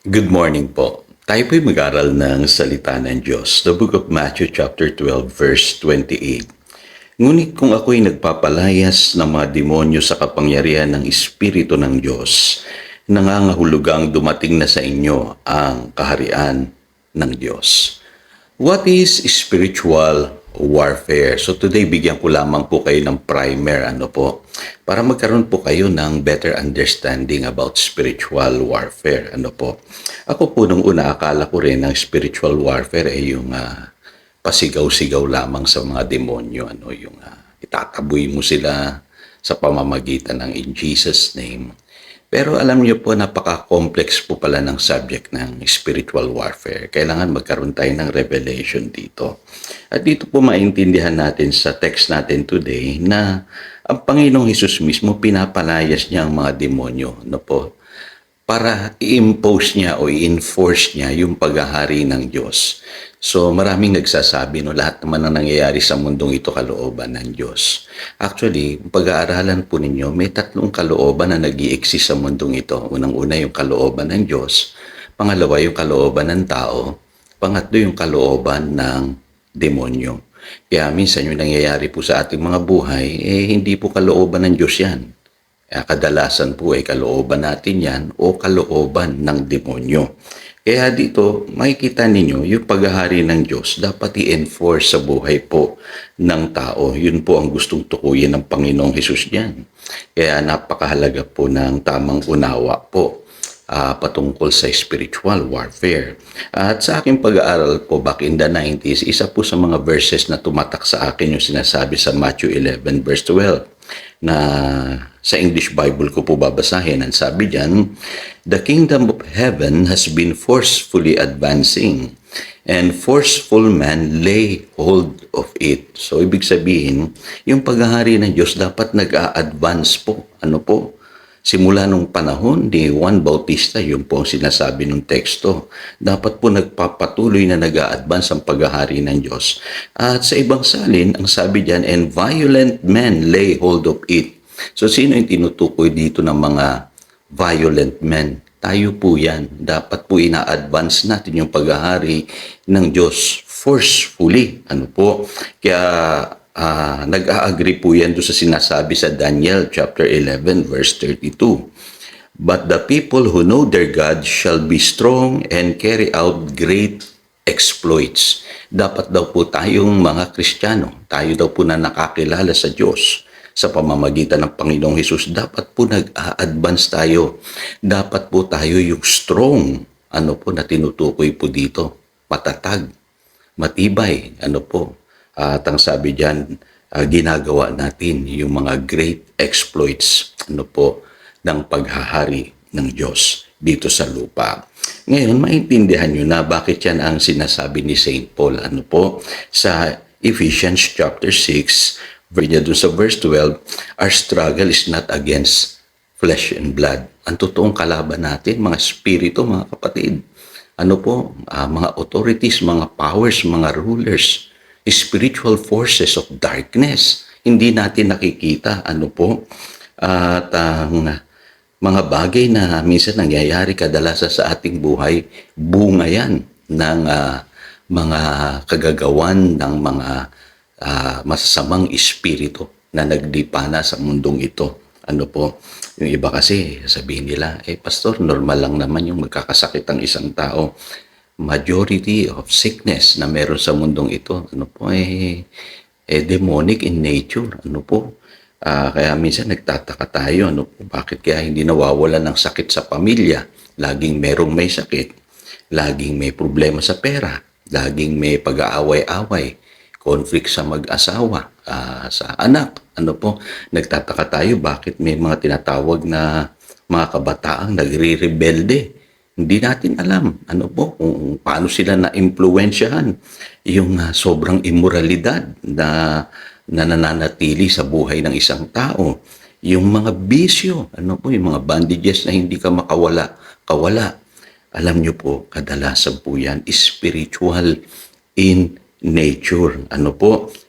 Good morning po. Tayo po'y mag-aral ng salita ng Diyos. The book of Matthew chapter 12 verse 28. Ngunit kung ako'y nagpapalayas ng mga demonyo sa kapangyarihan ng Espiritu ng Diyos, nangangahulugang dumating na sa inyo ang kaharian ng Diyos. What is spiritual warfare? So today, bigyan ko lamang po kayo ng primer, para magkaroon po kayo ng better understanding about spiritual warfare, Ako po nung una, akala ko rin ang spiritual warfare ay yung pasigaw-sigaw lamang sa mga demonyo, yung itataboy mo sila sa pamamagitan ng in Jesus' name. Pero alam niyo po, napaka-complex po pala ng subject ng spiritual warfare. Kailangan magkaroon tayo ng revelation dito. At dito po maintindihan natin sa text natin today na ang Panginoong Hesus mismo pinapalayas niya ang mga demonyo, para i-impose niya o i-enforce niya yung paghahari ng Diyos. So maraming nagsasabi, lahat naman ang nangyayari sa mundong ito kalooban ng Diyos. Actually, pag-aaralan po ninyo, may tatlong kalooban na nag-i-exist sa mundong ito. Unang-una yung kalooban ng Diyos, pangalawa yung kalooban ng tao, pangatlo yung kalooban ng demonyo. Kaya minsan yung nangyayari po sa ating mga buhay, hindi po kalooban ng Diyos yan. Kadalasan po ay kalooban natin yan o kalooban ng demonyo. Kaya dito, makikita ninyo, yung paghahari ng Diyos dapat i-enforce sa buhay po ng tao. Yun po ang gustong tukuyin ng Panginoong Hesus niyan. Kaya napakahalaga po ng tamang unawa po patungkol sa spiritual warfare. At sa aking pag-aaral po back in the 90s, isa po sa mga verses na tumatak sa akin yung sinasabi sa Matthew 11 verse 12 na sa English Bible ko po babasahin. Ang sabi diyan, "The kingdom of heaven has been forcefully advancing, and forceful man lay hold of it." So, ibig sabihin, yung paghahari ng Diyos dapat nag-a-advance po. Simula nung panahon ni Juan Bautista, yun po ang sinasabi ng teksto. Dapat po nagpapatuloy na nag-a-advance ang paghahari ng Diyos. At sa ibang salin, ang sabi diyan, "And violent men lay hold of it." So sino yung tinutukoy dito ng mga violent men? Tayo po yan. Dapat po ina-advance natin yung paghahari ng Diyos forcefully. Kaya nag-a-agree po yan doon sa sinasabi sa Daniel chapter 11 verse 32. "But the people who know their God shall be strong and carry out great exploits." Dapat daw po tayong mga Kristiyano, tayo daw po na nakakilala sa Diyos sa pamamagitan ng Panginoong Hesus, dapat po nag-a-advance tayo. Dapat po tayo yung strong, na tinutukoy po dito, matatag, matibay, At ang sabi diyan, ginagawa natin yung mga great exploits, ng paghahari ng Diyos dito sa lupa. Ngayon, maintindihan nyo na bakit yan ang sinasabi ni St. Paul, sa Ephesians chapter 6, doon sa verse 12, "Our struggle is not against flesh and blood." Ang totoong kalaban natin, mga spirito, mga kapatid. Mga authorities, mga powers, mga rulers, spiritual forces of darkness. Hindi natin nakikita, At ang mga bagay na minsan nangyayari kadalasan sa ating buhay, bunga yan ng mga kagagawan ng mga masasamang espiritu na nagdipana sa mundong ito. Yung iba kasi sabihin nila, pastor, normal lang naman yung magkakasakit ang isang tao. Majority of sickness na meron sa mundong ito, demonic in nature, kaya minsan nagtataka tayo, bakit kaya hindi nawawalan ng sakit sa pamilya? Laging merong may sakit, laging may problema sa pera, laging may pag-aaway-away, conflict sa mag-asawa, sa anak, nagtataka tayo bakit may mga tinatawag na mga kabataang nagre-rebelde. Hindi natin alam, kung paano sila na-impluwensyahan yung sobrang immoralidad na nananatili sa buhay ng isang tao. Yung mga bisyo, yung mga bandages na hindi ka kawala. Alam nyo po, kadalasan po yan, spiritual in nature.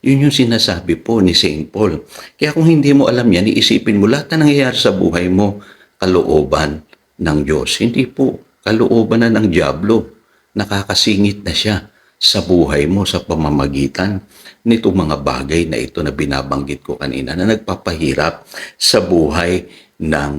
Yun yung sinasabi po ni St. Paul. Kaya kung hindi mo alam yan, iisipin mo lahat na nangyayari sa buhay mo, kalooban ng Diyos. Hindi po. kalooban na ng dyablo. Nakakasingit na siya sa buhay mo sa pamamagitan nitong mga bagay na ito na binabanggit ko kanina na nagpapahirap sa buhay ng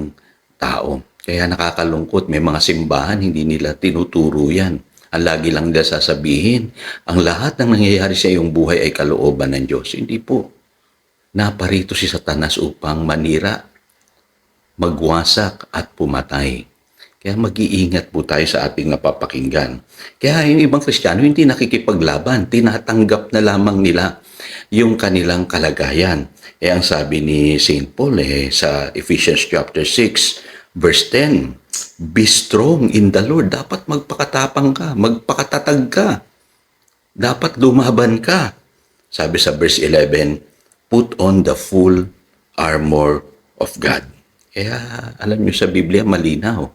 tao. Kaya nakakalungkot, may mga simbahan, hindi nila tinuturo yan. Ang lagi lang nila sasabihin, ang lahat ng nangyayari sa iyong buhay ay kalooban ng Diyos. Hindi po. Naparito si Satanas upang manira, magwasak at pumatay. Kaya mag-iingat po tayo sa ating napapakinggan. Kaya yung ibang Kristiyano hindi nakikipaglaban, tinatanggap na lamang nila yung kanilang kalagayan. Ang sabi ni St. Paul sa Ephesians chapter 6, verse 10, be strong in the Lord. Dapat magpakatapang ka, magpakatatag ka. Dapat lumaban ka. Sabi sa verse 11, put on the full armor of God. Kaya alam nyo sa Biblia, malinaw.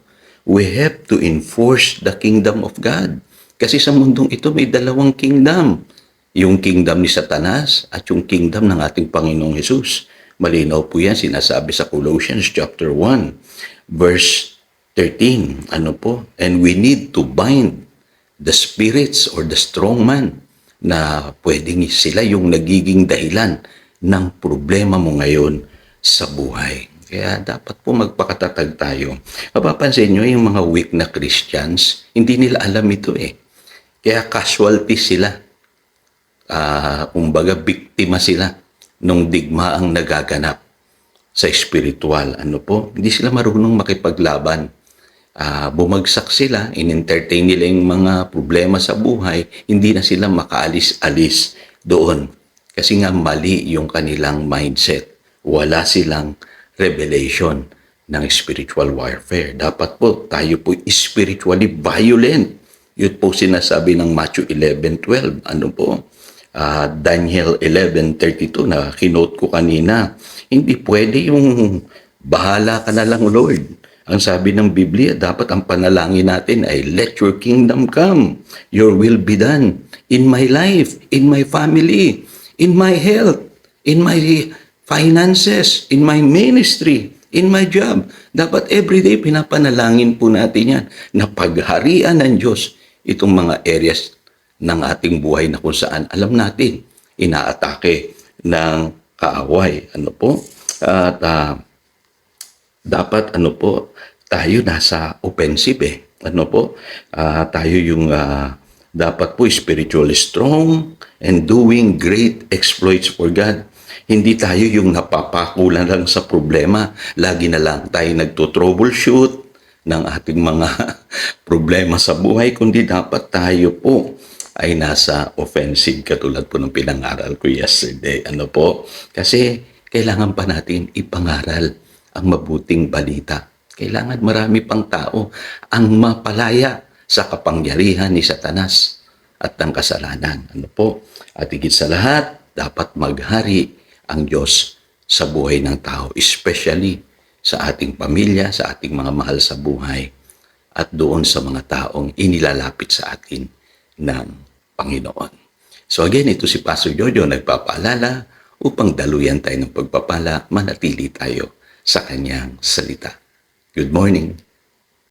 We have to enforce the kingdom of God. Kasi sa mundong ito may dalawang kingdom. Yung kingdom ni Satanas at yung kingdom ng ating Panginoong Hesus. Malinaw po yan, sinasabi sa Colossians chapter 1, verse 13. Ano po? And we need to bind the spirits or the strong man na pwedeng sila yung nagiging dahilan ng problema mo ngayon sa buhay. Kaya dapat po magpakatatag tayo. Mapapansin nyo, yung mga weak na Christians, hindi nila alam ito Kaya casualty sila. Kumbaga, biktima sila nung digmaang nagaganap sa spiritual. Ano po? Hindi sila marunong makipaglaban. Bumagsak sila, in-entertain nila yung mga problema sa buhay, hindi na sila makaalis-alis doon. Kasi nga mali yung kanilang mindset. Wala silang revelation ng spiritual warfare. Dapat po tayo po spiritually violent. Yun po sinasabi ng Matthew 11:12. Ano po? Daniel 11:32 na kinote ko kanina. Hindi pwede yung bahala ka na lang, Lord. Ang sabi ng Biblia, dapat ang panalangin natin ay let your kingdom come. Your will be done in my life, in my family, in my health, in my finances, in my ministry, in my job. Dapat everyday pinapanalangin po natin yan na pagharian ng Diyos itong mga areas ng ating buhay na kung saan alam natin inaatake ng kaaway. Ano po? At dapat tayo nasa offensive Ano po? Tayo yung dapat po spiritually strong and doing great exploits for God. Hindi tayo yung napapakulan lang sa problema. Lagi na lang tayo nagto-troubleshoot ng ating mga problema sa buhay, kundi dapat tayo po ay nasa offensive katulad po ng pinangaral ko yesterday. Ano po? Kasi kailangan pa natin ipangaral ang mabuting balita. Kailangan marami pang tao ang mapalaya sa kapangyarihan ni Satanas at ng kasalanan. Ano po? At higit sa lahat, dapat maghari ang Diyos sa buhay ng tao, especially sa ating pamilya, sa ating mga mahal sa buhay, at doon sa mga taong inilalapit sa atin ng Panginoon. So again, ito si Pastor Jojo nagpapaalala upang daluyan tayo ng pagpapala, manatili tayo sa kanyang salita. Good morning.